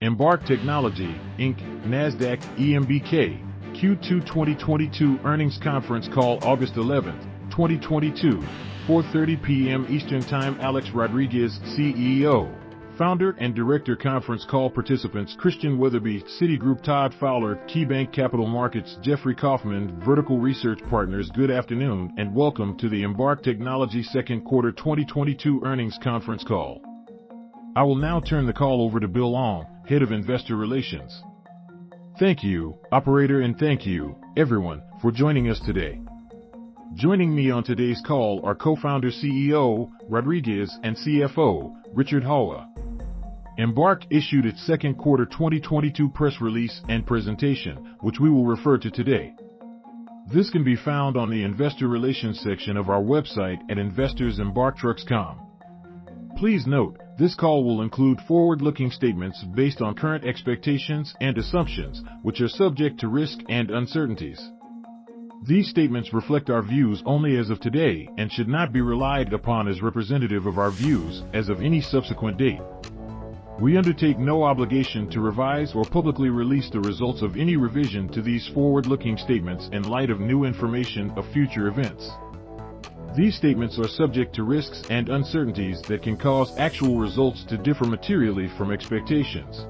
Embark Technology, Inc., NASDAQ, EMBK, Q2 2022 Earnings Conference Call August 11, 2022, 4:30 p.m. Eastern Time. Alex Rodrigues, CEO, Founder and Director. Conference call participants: Christian Weatherby, Citigroup; Todd Fowler, KeyBank Capital Markets; Jeffrey Kaufman, Vertical Research Partners. Good afternoon and welcome to the Embark Technology Second Quarter 2022 Earnings Conference Call. I will now turn the call over to Bill Ong, Head of Investor Relations. Thank you, operator, and thank you, everyone, for joining us today. Joining me on today's call are co-founder CEO, Rodrigues, and CFO, Richard Hawa. Embark issued its second quarter 2022 press release and presentation, which we will refer to today. This can be found on the Investor Relations section of our website at investors.embarktrucks.com. Please note, this call will include forward-looking statements based on current expectations and assumptions, which are subject to risk and uncertainties. These statements reflect our views only as of today and should not be relied upon as representative of our views as of any subsequent date. We undertake no obligation to revise or publicly release the results of any revision to these forward-looking statements in light of new information or future events. These statements are subject to risks and uncertainties that can cause actual results to differ materially from expectations.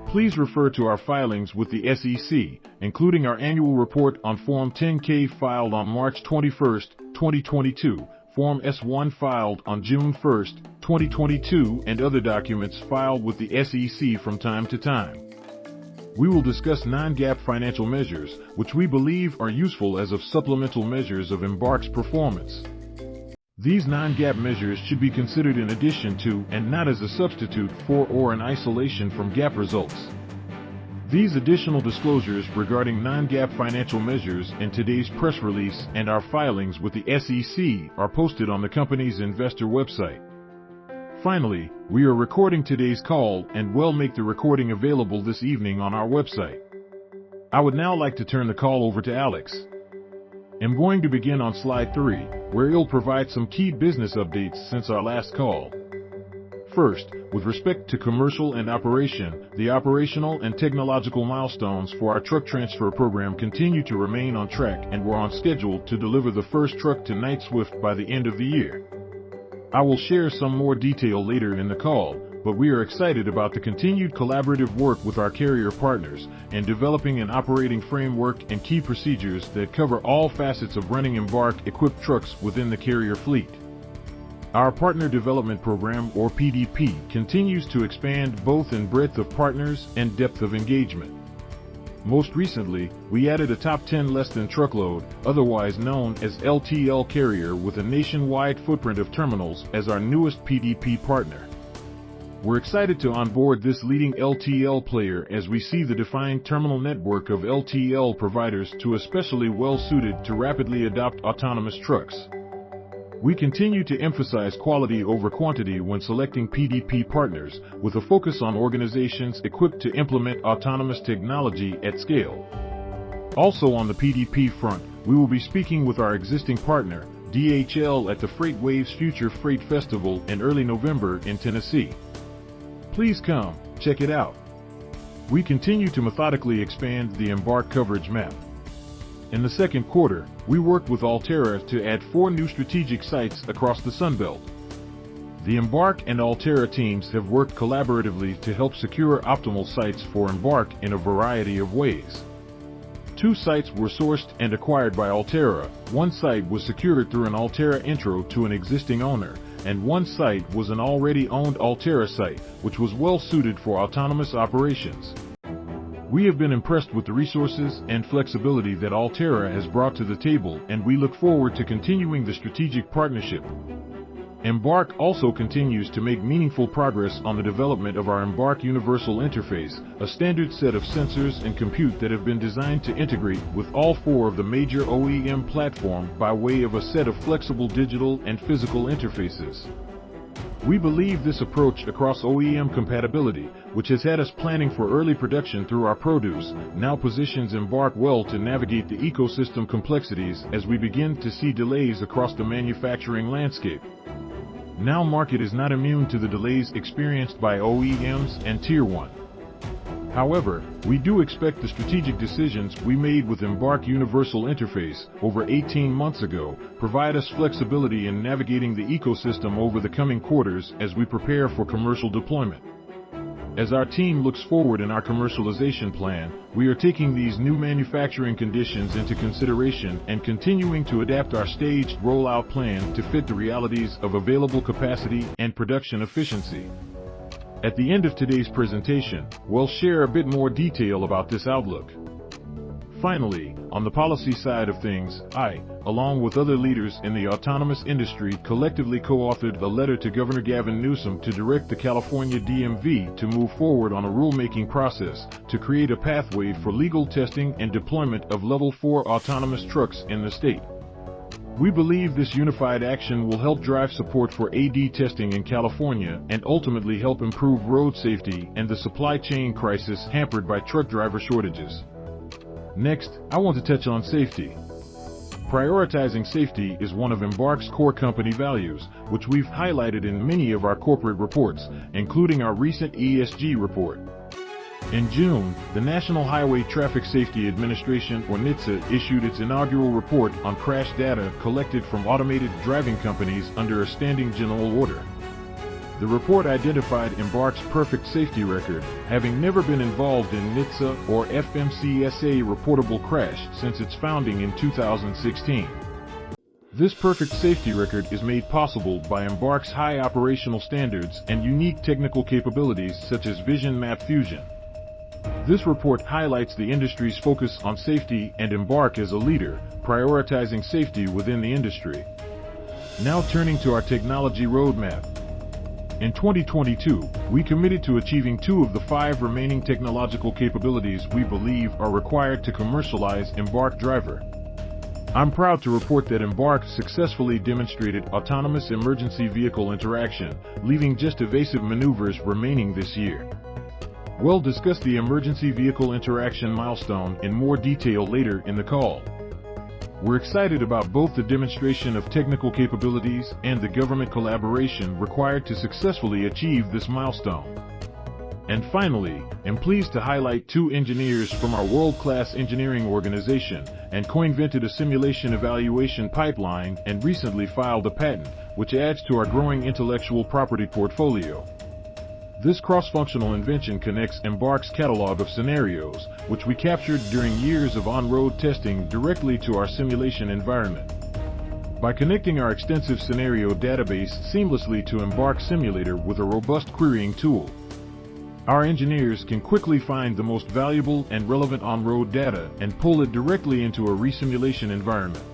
Please refer to our filings with the SEC, including our annual report on Form 10-K filed on March 21, 2022, Form S-1 filed on June 1, 2022, and other documents filed with the SEC from time to time. We will discuss non-GAAP financial measures, which we believe are useful as of supplemental measures of Embark's performance. These non-GAAP measures should be considered in addition to and not as a substitute for or in isolation from GAAP results. These additional disclosures regarding non-GAAP financial measures in today's press release and our filings with the SEC are posted on the company's investor website. Finally, we are recording today's call and will make the recording available this evening on our website. I would now like to turn the call over to Alex. I'm going to begin on slide 3, where he'll provide some key business updates since our last call. First, with respect to commercial and operation, the operational and technological milestones for our truck transfer program continue to remain on track, and we're on schedule to deliver the first truck to Knight-Swift by the end of the year. I will share some more detail later in the call, but we are excited about the continued collaborative work with our carrier partners and developing an operating framework and key procedures that cover all facets of running Embark-equipped trucks within the carrier fleet. Our Partner Development Program, or PDP, continues to expand both in breadth of partners and depth of engagement. Most recently, we added a top 10 less-than-truckload, otherwise known as LTL carrier with a nationwide footprint of terminals as our newest PDP partner. We're excited to onboard this leading LTL player as we see the defined terminal network of LTL providers to especially well-suited to rapidly adopt autonomous trucks. We continue to emphasize quality over quantity when selecting PDP partners, with a focus on organizations equipped to implement autonomous technology at scale. Also on the PDP front, we will be speaking with our existing partner, DHL, at the FreightWaves Future Freight Festival in early November in Tennessee. Please come, check it out. We continue to methodically expand the Embark coverage map. In the second quarter, we worked with Alterra to add 4 new strategic sites across the Sunbelt. The Embark and Alterra teams have worked collaboratively to help secure optimal sites for Embark in a variety of ways. 2 sites were sourced and acquired by Alterra, 1 site was secured through an Alterra intro to an existing owner, and 1 site was an already owned Alterra site, which was well suited for autonomous operations. We have been impressed with the resources and flexibility that Alterra has brought to the table, and we look forward to continuing the strategic partnership. Embark also continues to make meaningful progress on the development of our Embark Universal Interface, a standard set of sensors and compute that have been designed to integrate with all 4 of the major OEM platforms by way of a set of flexible digital and physical interfaces. We believe this approach across OEM compatibility, which has had us planning for early production through our produce, now positions Embark well to navigate the ecosystem complexities as we begin to see delays across the manufacturing landscape. Now market is not immune to the delays experienced by OEMs and Tier 1. However, we do expect the strategic decisions we made with Embark Universal Interface over 18 months ago provide us flexibility in navigating the ecosystem over the coming quarters as we prepare for commercial deployment. As our team looks forward in our commercialization plan, we are taking these new manufacturing conditions into consideration and continuing to adapt our staged rollout plan to fit the realities of available capacity and production efficiency. At the end of today's presentation, we'll share a bit more detail about this outlook. Finally, on the policy side of things, I, along with other leaders in the autonomous industry, collectively co-authored a letter to Governor Gavin Newsom to direct the California DMV to move forward on a rulemaking process to create a pathway for legal testing and deployment of Level 4 autonomous trucks in the state. We believe this unified action will help drive support for AD testing in California and ultimately help improve road safety and the supply chain crisis hampered by truck driver shortages. Next, I want to touch on safety. Prioritizing safety is one of Embark's core company values, which we've highlighted in many of our corporate reports, including our recent ESG report. In June, the National Highway Traffic Safety Administration, or NHTSA, issued its inaugural report on crash data collected from automated driving companies under a standing general order. The report identified Embark's perfect safety record, having never been involved in NHTSA or FMCSA reportable crash since its founding in 2016. This perfect safety record is made possible by Embark's high operational standards and unique technical capabilities such as Vision Map Fusion. This report highlights the industry's focus on safety and Embark as a leader, prioritizing safety within the industry. Now turning to our technology roadmap. In 2022, we committed to achieving 2 of the 5 remaining technological capabilities we believe are required to commercialize Embark Driver. I'm proud to report that Embark successfully demonstrated autonomous emergency vehicle interaction, leaving just evasive maneuvers remaining this year. We'll discuss the emergency vehicle interaction milestone in more detail later in the call. We're excited about both the demonstration of technical capabilities and the government collaboration required to successfully achieve this milestone. And finally, I'm pleased to highlight 2 engineers from our world-class engineering organization and co-invented a simulation evaluation pipeline and recently filed a patent, which adds to our growing intellectual property portfolio. This cross-functional invention connects Embark's catalog of scenarios, which we captured during years of on-road testing, directly to our simulation environment. By connecting our extensive scenario database seamlessly to Embark Simulator with a robust querying tool, our engineers can quickly find the most valuable and relevant on-road data and pull it directly into a resimulation environment.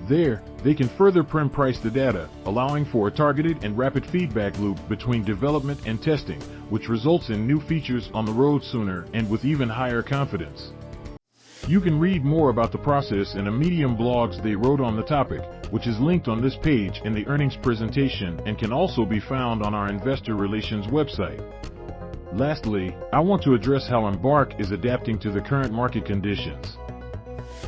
There, they can further price the data, allowing for a targeted and rapid feedback loop between development and testing, which results in new features on the road sooner and with even higher confidence. You can read more about the process in a Medium blogs they wrote on the topic, which is linked on this page in the earnings presentation and can also be found on our investor relations website. Lastly, I want to address how Embark is adapting to the current market conditions.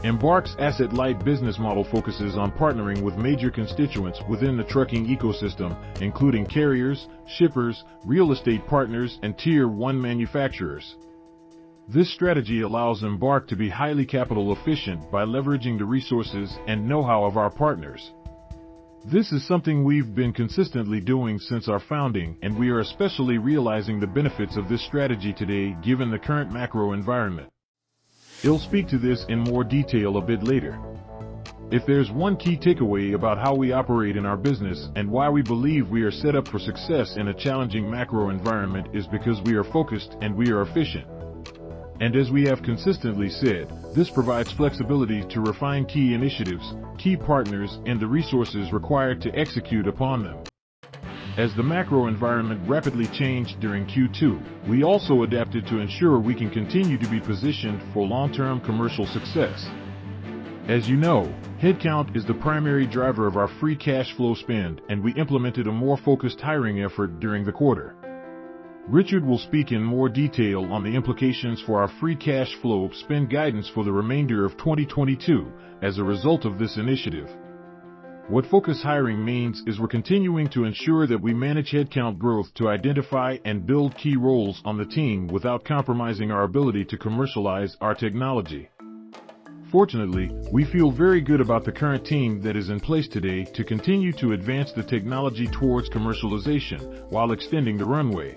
Embark's asset-light business model focuses on partnering with major constituents within the trucking ecosystem, including carriers, shippers, real estate partners, and Tier 1 manufacturers. This strategy allows Embark to be highly capital efficient by leveraging the resources and know-how of our partners. This is something we've been consistently doing since our founding, and we are especially realizing the benefits of this strategy today given the current macro environment. I'll speak to this in more detail a bit later. If there's one key takeaway about how we operate in our business and why we believe we are set up for success in a challenging macro environment, is because we are focused and we are efficient. And as we have consistently said, this provides flexibility to refine key initiatives, key partners, and the resources required to execute upon them. As the macro environment rapidly changed during Q2, we also adapted to ensure we can continue to be positioned for long-term commercial success. As you know, headcount is the primary driver of our free cash flow spend, and we implemented a more focused hiring effort during the quarter. Richard will speak in more detail on the implications for our free cash flow spend guidance for the remainder of 2022 as a result of this initiative. What focus hiring means is we're continuing to ensure that we manage headcount growth to identify and build key roles on the team without compromising our ability to commercialize our technology. Fortunately, we feel very good about the current team that is in place today to continue to advance the technology towards commercialization while extending the runway.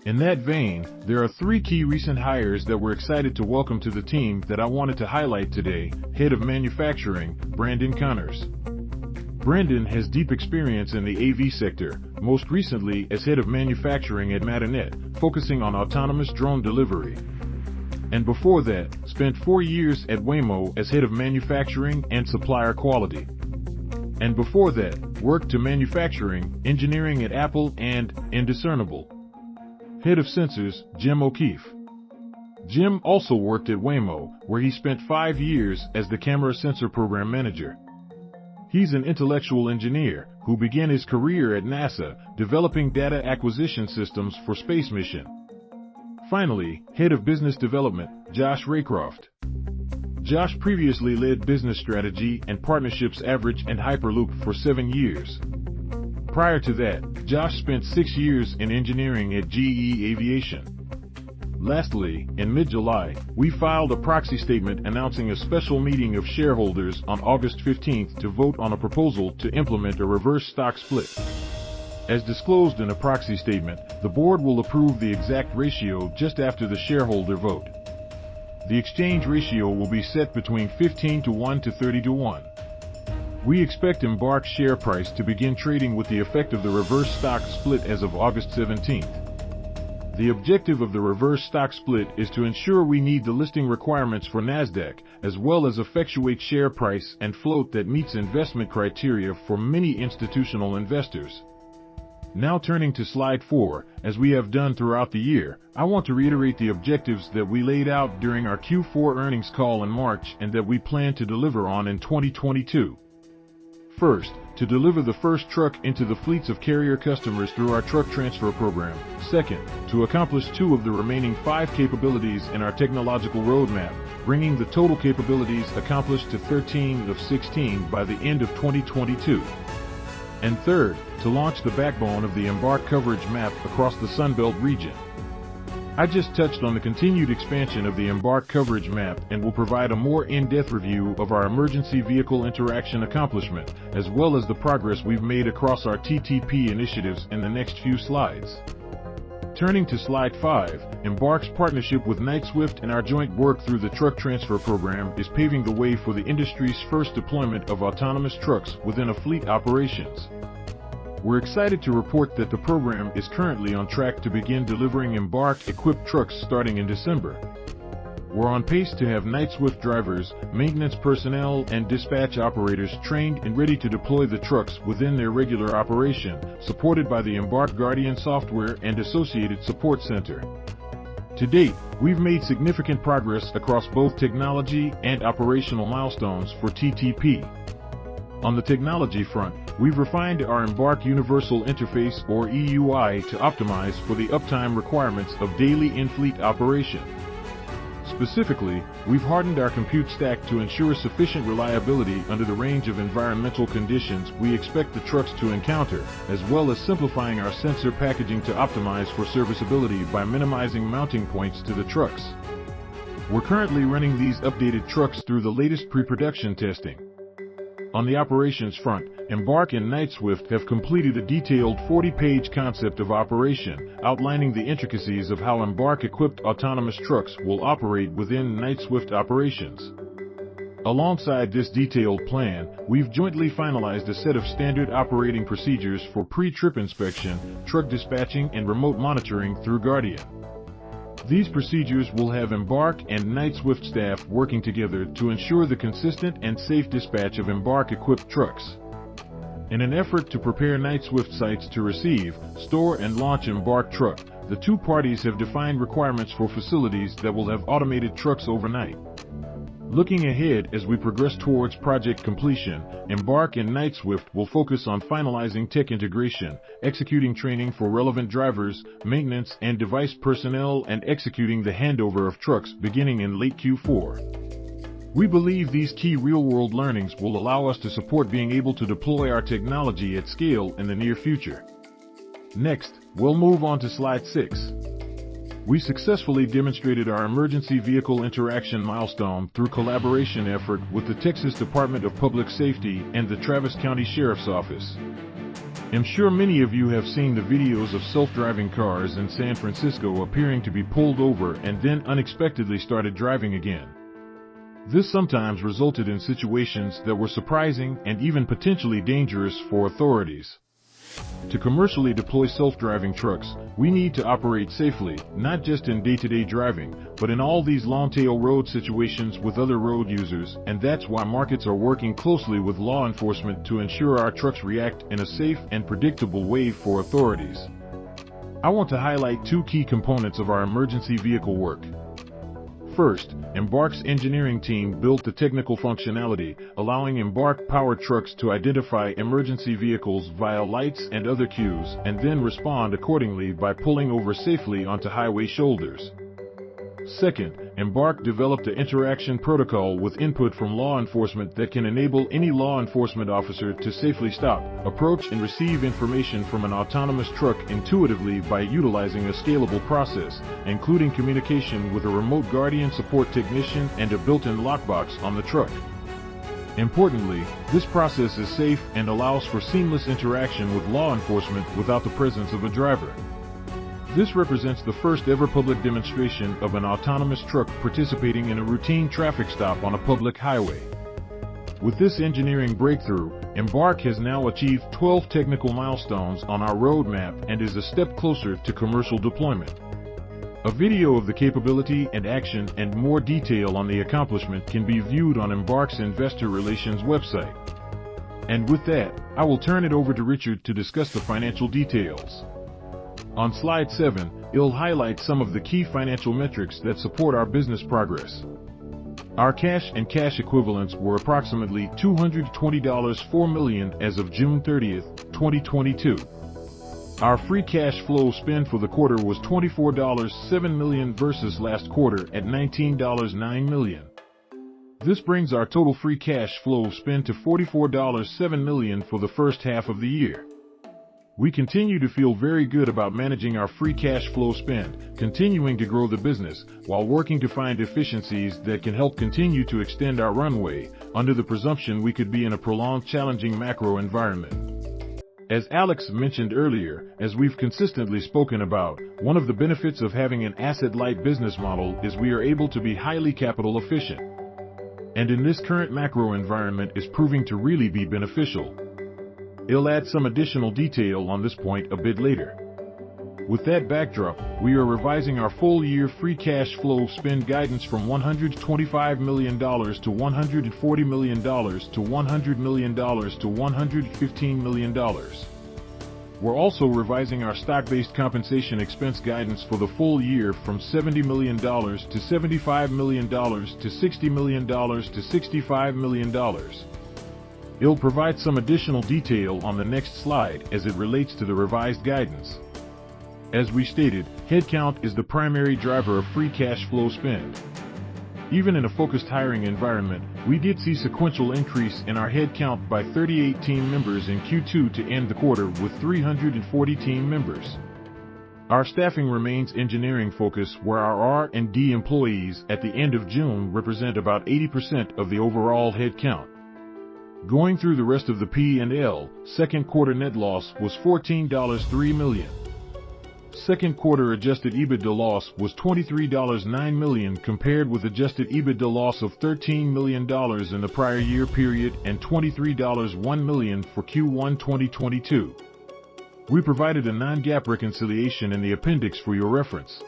In that vein, there are 3 key recent hires that we're excited to welcome to the team that I wanted to highlight today. Head of Manufacturing, Brandon Connors. Brandon has deep experience in the AV sector, most recently as head of manufacturing at Matinet, focusing on autonomous drone delivery. And before that, spent 4 years at Waymo as head of manufacturing and supplier quality. And before that, worked to manufacturing, engineering at Apple and Indiscernible. Head of Sensors, Jim O'Keefe. Jim also worked at Waymo, where he spent 5 years as the camera sensor program manager. He's an intellectual engineer who began his career at NASA, developing data acquisition systems for space mission. Finally, Head of Business Development, Josh Raycroft. Josh previously led business strategy and partnerships Average and Hyperloop for 7 years. Prior to that, Josh spent 6 years in engineering at GE Aviation. Lastly, in mid-July, we filed a proxy statement announcing a special meeting of shareholders on August 15th to vote on a proposal to implement a reverse stock split. As disclosed in a proxy statement, the board will approve the exact ratio just after the shareholder vote. The exchange ratio will be set between 15:1 to 30:1. We expect Embark share price to begin trading with the effect of the reverse stock split as of August 17th. The objective of the reverse stock split is to ensure we meet the listing requirements for NASDAQ, as well as effectuate share price and float that meets investment criteria for many institutional investors. Now turning to slide 4, as we have done throughout the year, I want to reiterate the objectives that we laid out during our Q4 earnings call in March and that we plan to deliver on in 2022. First, to deliver the first truck into the fleets of carrier customers through our truck transfer program. Second, to accomplish 2 of the remaining 5 capabilities in our technological roadmap, bringing the total capabilities accomplished to 13 of 16 by the end of 2022. And third, to launch the backbone of the Embark coverage map across the Sunbelt region. I just touched on the continued expansion of the Embark coverage map and will provide a more in-depth review of our emergency vehicle interaction accomplishment, as well as the progress we've made across our TTP initiatives in the next few slides. Turning to slide 5, Embark's partnership with Knight-Swift and our joint work through the truck transfer program is paving the way for the industry's first deployment of autonomous trucks within a fleet operations. We're excited to report that the program is currently on track to begin delivering Embark-equipped trucks starting in December. We're on pace to have Knight-Swift drivers, maintenance personnel, and dispatch operators trained and ready to deploy the trucks within their regular operation, supported by the Embark Guardian software and associated support center. To date, we've made significant progress across both technology and operational milestones for TTP. On the technology front, we've refined our Embark Universal Interface or EUI to optimize for the uptime requirements of daily in-fleet operation. Specifically, we've hardened our compute stack to ensure sufficient reliability under the range of environmental conditions we expect the trucks to encounter, as well as simplifying our sensor packaging to optimize for serviceability by minimizing mounting points to the trucks. We're currently running these updated trucks through the latest pre-production testing. On the operations front, Embark and Knight-Swift have completed a detailed 40-page concept of operation, outlining the intricacies of how Embark-equipped autonomous trucks will operate within Knight-Swift operations. Alongside this detailed plan, we've jointly finalized a set of standard operating procedures for pre-trip inspection, truck dispatching, and remote monitoring through Guardian. These procedures will have Embark and Knight-Swift staff working together to ensure the consistent and safe dispatch of Embark-equipped trucks. In an effort to prepare Knight-Swift sites to receive, store, and launch Embark truck, the 2 parties have defined requirements for facilities that will have automated trucks overnight. Looking ahead as we progress towards project completion, Embark and Knight-Swift will focus on finalizing tech integration, executing training for relevant drivers, maintenance and device personnel, and executing the handover of trucks beginning in late Q4. We believe these key real-world learnings will allow us to support being able to deploy our technology at scale in the near future. Next, we'll move on to slide 6. We successfully demonstrated our emergency vehicle interaction milestone through collaboration effort with the Texas Department of Public Safety and the Travis County Sheriff's Office. I'm sure many of you have seen the videos of self-driving cars in San Francisco appearing to be pulled over and then unexpectedly started driving again. This sometimes resulted in situations that were surprising and even potentially dangerous for authorities. To commercially deploy self-driving trucks, we need to operate safely, not just in day-to-day driving, but in all these long-tail road situations with other road users, and that's why markets are working closely with law enforcement to ensure our trucks react in a safe and predictable way for authorities. I want to highlight two key components of our emergency vehicle work. First, Embark's engineering team built the technical functionality, allowing Embark powered trucks to identify emergency vehicles via lights and other cues, and then respond accordingly by pulling over safely onto highway shoulders. Second, Embark developed an interaction protocol with input from law enforcement that can enable any law enforcement officer to safely stop, approach, and receive information from an autonomous truck intuitively by utilizing a scalable process, including communication with a remote guardian support technician and a built-in lockbox on the truck. Importantly, this process is safe and allows for seamless interaction with law enforcement without the presence of a driver. This represents the first ever public demonstration of an autonomous truck participating in a routine traffic stop on a public highway. With this engineering breakthrough, Embark has now achieved 12 technical milestones on our roadmap and is a step closer to commercial deployment. A video of the capability and action and more detail on the accomplishment can be viewed on Embark's Investor Relations website. And with that, I will turn it over to Richard to discuss the financial details. On slide 7, it'll highlight some of the key financial metrics that support our business progress. Our cash and cash equivalents were approximately $220.4 million as of June 30, 2022. Our free cash flow spend for the quarter was $24.7 million versus last quarter at $19.9 million. This brings our total free cash flow spend to $44.7 million for the first half of the year. We continue to feel very good about managing our free cash flow spend, continuing to grow the business, while working to find efficiencies that can help continue to extend our runway, under the presumption we could be in a prolonged challenging macro environment. As Alex mentioned earlier, as we've consistently spoken about, one of the benefits of having an asset-light business model is we are able to be highly capital efficient. And in this current macro environment is proving to really be beneficial. I'll add some additional detail on this point a bit later. With that backdrop, we are revising our full-year free cash flow spend guidance from $125 million to $140 million to $100 million to $115 million. We're also revising our stock-based compensation expense guidance for the full year from $70 million to $75 million to $60 million to $65 million. It'll provide some additional detail on the next slide as it relates to the revised guidance. As we stated, headcount is the primary driver of free cash flow spend. Even in a focused hiring environment, we did see sequential increase in our headcount by 38 team members in Q2 to end the quarter with 340 team members. Our staffing remains engineering focused, where our R&D employees at the end of June represent about 80% of the overall headcount. Going through the rest of the P&L, second quarter net loss was $14.3 million. Second quarter adjusted EBITDA loss was $23.9 million compared with adjusted EBITDA loss of $13 million in the prior year period and $23.1 million for Q1 2022. We provided a non-GAAP reconciliation in the appendix for your reference.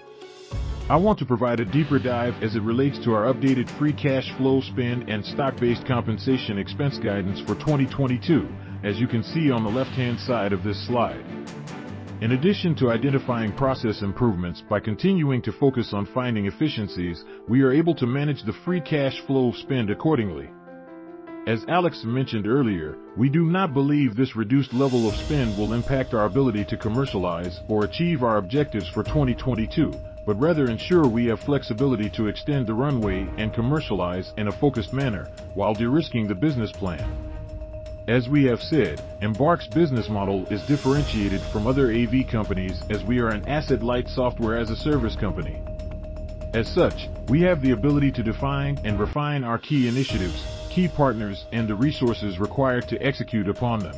I want to provide a deeper dive as it relates to our updated free cash flow spend and stock-based compensation expense guidance for 2022, as you can see on the left-hand side of this slide. In addition to identifying process improvements by continuing to focus on finding efficiencies, we are able to manage the free cash flow spend accordingly. As Alex mentioned earlier, we do not believe this reduced level of spend will impact our ability to commercialize or achieve our objectives for 2022, but rather ensure we have flexibility to extend the runway and commercialize in a focused manner, while de-risking the business plan. As we have said, Embark's business model is differentiated from other AV companies as we are an asset-light software-as-a-service company. As such, we have the ability to define and refine our key initiatives, key partners, and the resources required to execute upon them.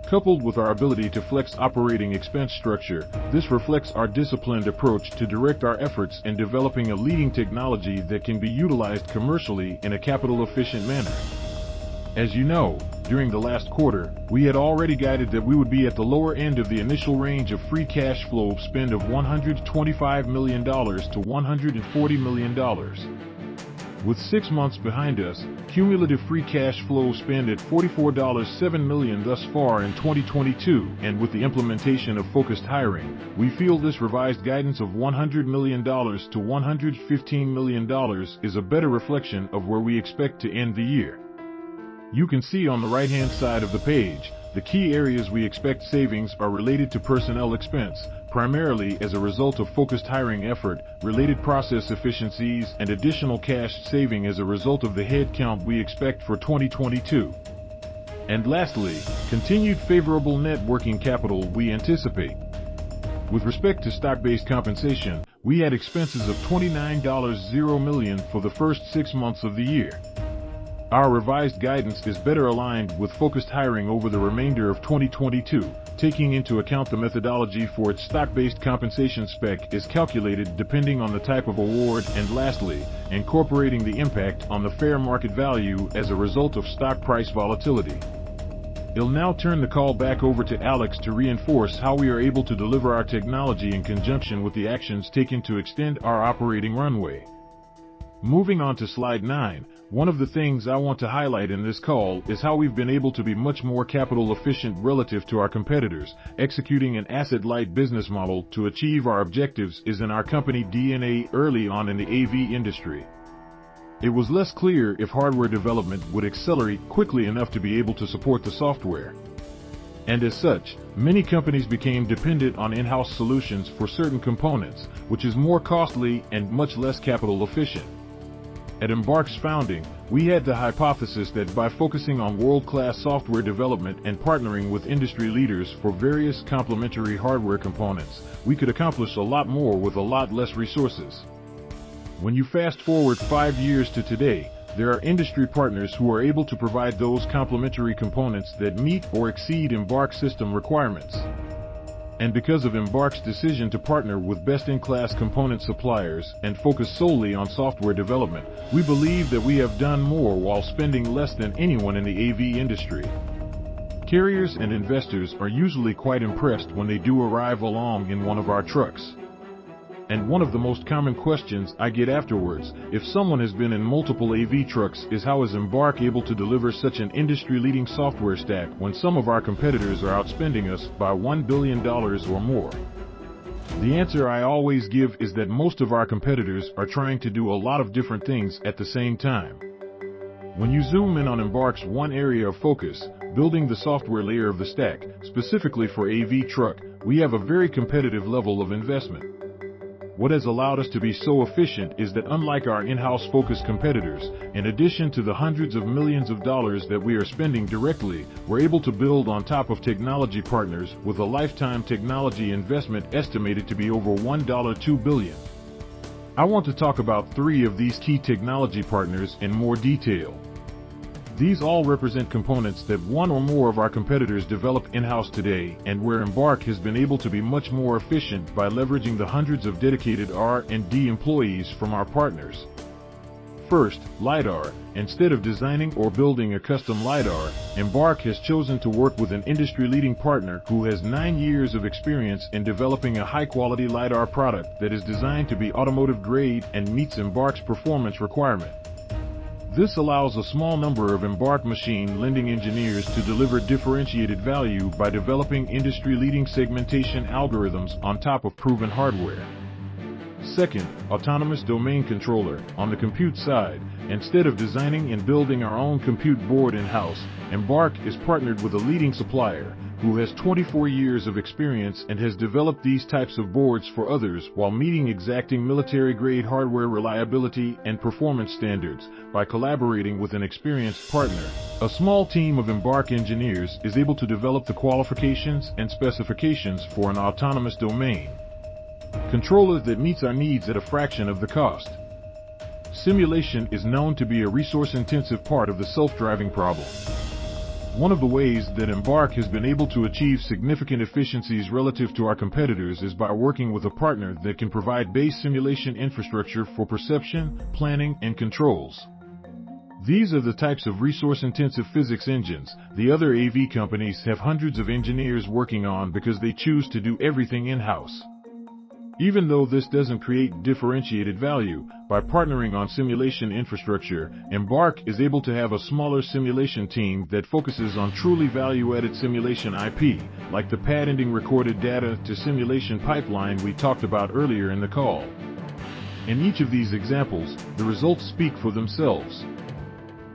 Coupled with our ability to flex operating expense structure, this reflects our disciplined approach to direct our efforts in developing a leading technology that can be utilized commercially in a capital-efficient manner. As you know, during the last quarter, we had already guided that we would be at the lower end of the initial range of free cash flow spend of $125 million to $140 million. With 6 months behind us, cumulative free cash flow spend at $44.7 million thus far in 2022, and with the implementation of focused hiring, we feel this revised guidance of $100 million to $115 million is a better reflection of where we expect to end the year. You can see on the right-hand side of the page, the key areas we expect savings are related to personnel expense, primarily as a result of focused hiring effort, related process efficiencies, and additional cash saving as a result of the head count we expect for 2022. And lastly, continued favorable net working capital we anticipate. With respect to stock-based compensation, we had expenses of $29.0 million for the first 6 months of the year. Our revised guidance is better aligned with focused hiring over the remainder of 2022, taking into account the methodology for its stock-based compensation spec is calculated depending on the type of award, and lastly, incorporating the impact on the fair market value as a result of stock price volatility. I'll now turn the call back over to Alex to reinforce how we are able to deliver our technology in conjunction with the actions taken to extend our operating runway. Moving on to slide 9, one of the things I want to highlight in this call is how we've been able to be much more capital efficient relative to our competitors. Executing an asset-light business model to achieve our objectives is in our company DNA early on in the AV industry. It was less clear if hardware development would accelerate quickly enough to be able to support the software. And as such, many companies became dependent on in-house solutions for certain components, which is more costly and much less capital efficient. At Embark's founding, we had the hypothesis that by focusing on world-class software development and partnering with industry leaders for various complementary hardware components, we could accomplish a lot more with a lot less resources. When you fast forward 5 years to today, there are industry partners who are able to provide those complementary components that meet or exceed Embark system requirements. And because of Embark's decision to partner with best-in-class component suppliers and focus solely on software development, we believe that we have done more while spending less than anyone in the AV industry. Carriers and investors are usually quite impressed when they do arrive along in one of our trucks. And one of the most common questions I get afterwards, if someone has been in multiple AV trucks, is how is Embark able to deliver such an industry-leading software stack when some of our competitors are outspending us by $1 billion or more? The answer I always give is that most of our competitors are trying to do a lot of different things at the same time. When you zoom in on Embark's one area of focus, building the software layer of the stack, specifically for AV truck, we have a very competitive level of investment. What has allowed us to be so efficient is that unlike our in-house focused competitors, in addition to the hundreds of millions of dollars that we are spending directly, we're able to build on top of technology partners with a lifetime technology investment estimated to be over $1.2 billion. I want to talk about 3 of these key technology partners in more detail. These all represent components that one or more of our competitors develop in-house today, and where Embark has been able to be much more efficient by leveraging the hundreds of dedicated R&D employees from our partners. First, LiDAR. Instead of designing or building a custom LiDAR, Embark has chosen to work with an industry-leading partner who has 9 years of experience in developing a high-quality LiDAR product that is designed to be automotive-grade and meets Embark's performance requirement. This allows a small number of Embark machine lending engineers to deliver differentiated value by developing industry-leading segmentation algorithms on top of proven hardware. Second, autonomous domain controller. On the compute side, instead of designing and building our own compute board in-house, Embark is partnered with a leading supplier who has 24 years of experience and has developed these types of boards for others while meeting exacting military-grade hardware reliability and performance standards by collaborating with an experienced partner. A small team of Embark engineers is able to develop the qualifications and specifications for an autonomous domain controller that meets our needs at a fraction of the cost. Simulation is known to be a resource-intensive part of the self-driving problem. One of the ways that Embark has been able to achieve significant efficiencies relative to our competitors is by working with a partner that can provide base simulation infrastructure for perception, planning, and controls. These are the types of resource-intensive physics engines the other AV companies have hundreds of engineers working on because they choose to do everything in-house. Even though this doesn't create differentiated value, by partnering on simulation infrastructure, Embark is able to have a smaller simulation team that focuses on truly value-added simulation IP, like the patenting recorded data to simulation pipeline we talked about earlier in the call. In each of these examples, the results speak for themselves.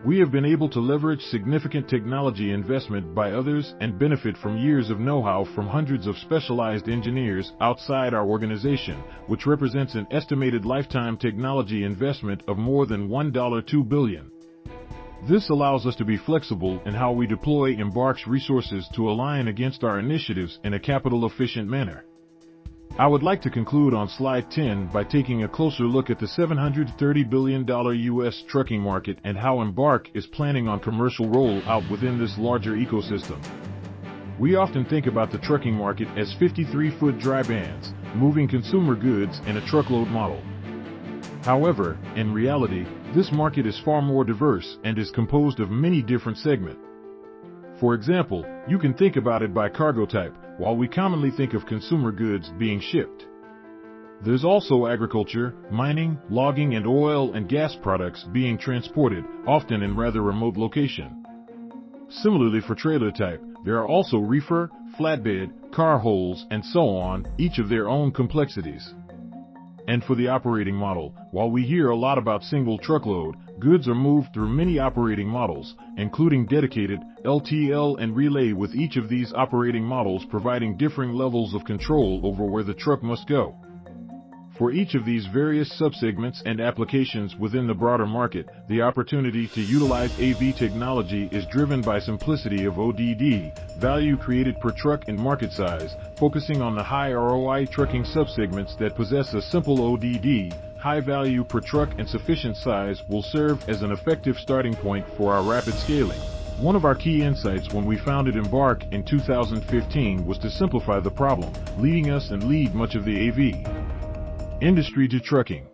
We have been able to leverage significant technology investment by others and benefit from years of know-how from hundreds of specialized engineers outside our organization, which represents an estimated lifetime technology investment of more than $1.2 billion. This allows us to be flexible in how we deploy Embark's resources to align against our initiatives in a capital-efficient manner. I would like to conclude on slide 10 by taking a closer look at the $730 billion U.S. trucking market and how Embark is planning on commercial rollout within this larger ecosystem. We often think about the trucking market as 53-foot dry vans, moving consumer goods in a truckload model. However, in reality, this market is far more diverse and is composed of many different segments. For example, you can think about it by cargo type, while we commonly think of consumer goods being shipped. There's also agriculture, mining, logging, and oil and gas products being transported, often in rather remote location. Similarly for trailer type, there are also reefer, flatbed, car holes, and so on, each of their own complexities. And for the operating model, while we hear a lot about single truckload, goods are moved through many operating models, including dedicated, LTL, and relay, with each of these operating models providing differing levels of control over where the truck must go. For each of these various subsegments and applications within the broader market, the opportunity to utilize AV technology is driven by simplicity of ODD, value created per truck and market size, focusing on the high ROI trucking subsegments that possess a simple ODD, high value per truck, and sufficient size will serve as an effective starting point for our rapid scaling. One of our key insights when we founded Embark in 2015 was to simplify the problem, leading us and lead much of the AV industry to trucking.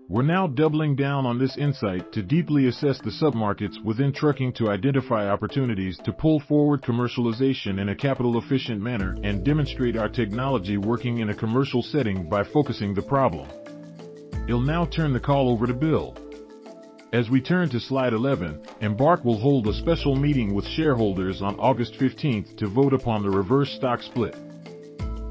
We're now doubling down on this insight to deeply assess the submarkets within trucking to identify opportunities to pull forward commercialization in a capital-efficient manner and demonstrate our technology working in a commercial setting by focusing the problem. I'll now turn the call over to Bill. As we turn to slide 11, Embark will hold a special meeting with shareholders on August 15th to vote upon the reverse stock split.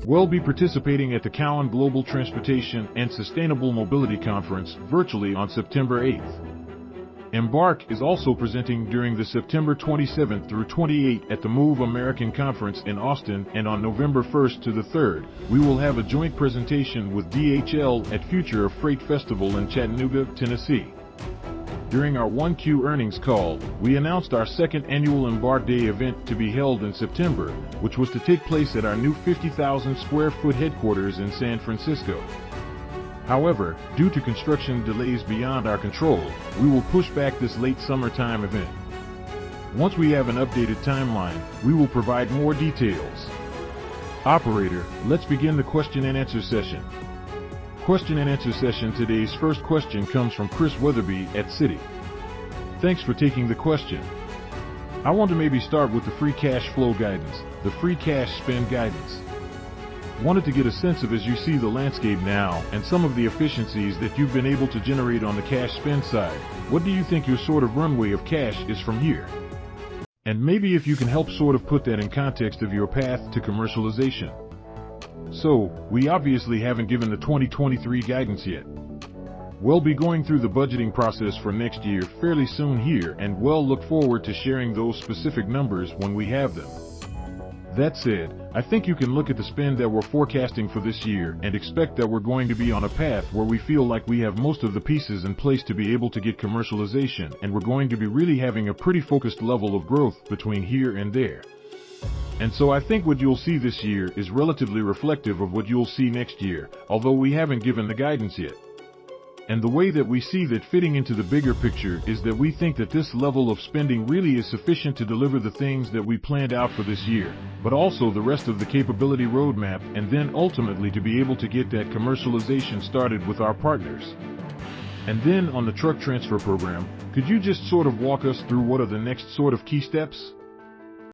We'll be participating at the Cowen Global Transportation and Sustainable Mobility Conference virtually on September 8th. Embark is also presenting during the September 27th through 28th at the Move American Conference in Austin, and on November 1st to the 3rd, we will have a joint presentation with DHL at Future of Freight Festival in Chattanooga, Tennessee. During our 1Q earnings call, we announced our second annual Embark Day event to be held in September, which was to take place at our new 50,000 square foot headquarters in San Francisco. However, due to construction delays beyond our control, we will push back this late summertime event. Once we have an updated timeline, we will provide more details. Operator, let's begin the question and answer session. Question and answer session. Today's first question comes from Chris Weatherby at Citi. Thanks for taking the question. I want to maybe start with the free cash flow guidance, the free cash spend guidance. Wanted to get a sense of, as you see the landscape now and some of the efficiencies that you've been able to generate on the cash spend side, what do you think your sort of runway of cash is from here? And maybe if you can help sort of put that in context of your path to commercialization. So, we obviously haven't given the 2023 guidance yet. We'll be going through the budgeting process for next year fairly soon here, and we'll look forward to sharing those specific numbers when we have them. That said, I think you can look at the spend that we're forecasting for this year and expect that we're going to be on a path where we feel like we have most of the pieces in place to be able to get commercialization, and we're going to be really having a pretty focused level of growth between here and there. And so I think what you'll see this year is relatively reflective of what you'll see next year, although we haven't given the guidance yet. And the way that we see that fitting into the bigger picture is that we think that this level of spending really is sufficient to deliver the things that we planned out for this year, but also the rest of the capability roadmap, and then ultimately to be able to get that commercialization started with our partners. And then on the truck transfer program, could you just sort of walk us through what are the next sort of key steps?